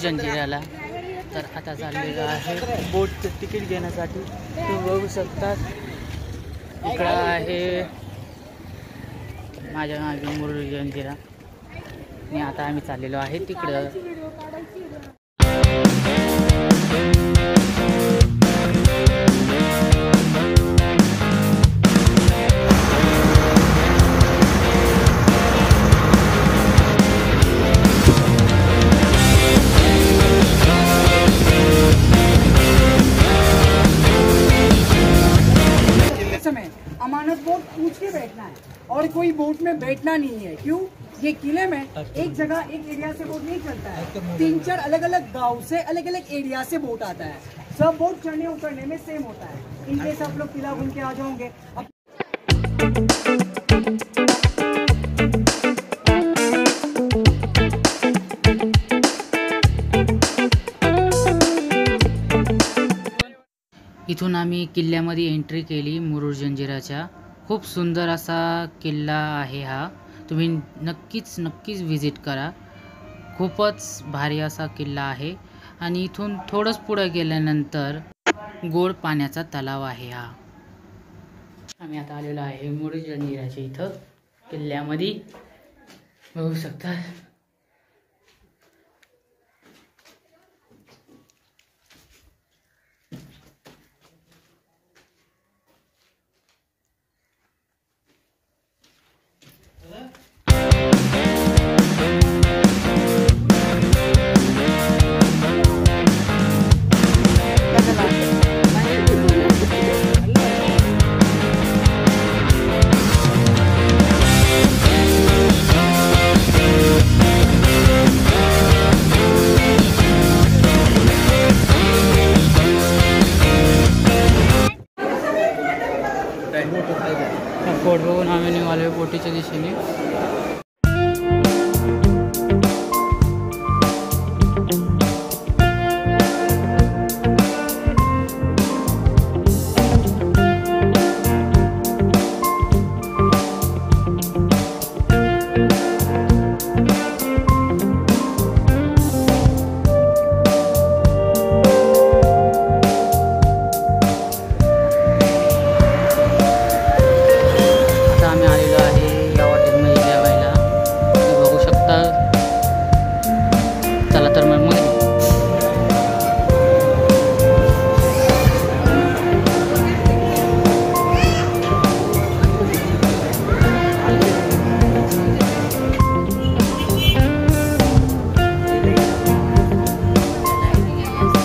जंजिऱ्याला. तर आता चाललेलं आहे बोटचं तिकीट घेण्यासाठी. तुम्ही बघू शकता इकडं आहे माझ्या मागे मुरुड जंजिरा आणि आता आम्ही चाललेलो आहे तिकडं. अमानत बोट पूछ के बैठना है और कोई बोट में बैठना नहीं है. क्यों? ये किले में एक जगह एक एरिया से बोट नहीं चलता है. 3-4 अलग अलग गांव से अलग अलग एरिया से बोट आता है. सब बोट चढ़ने उतरने में सेम होता है. इनके सब लोग किला घूम के आ जाओगे. इथून आम्ही किल्ल्यामध्ये एंट्री केली मुरुड जंजिराच्या. खूप सुंदर असा किल्ला आहे हा. तुम्ही नक्कीच व्हिजिट करा. खूपच भारी असा किल्ला आहे. आणि इथून थोडंच पुढे गेल्यानंतर गोड पाण्याचा तलाव आहे हा. आम्ही आता आलेलो आहे मुरुड जंजिराच्या इथं किल्ल्यामध्ये. बघू शकता फोट बघून आम्ही निघालो बोटीच्या दिशेने.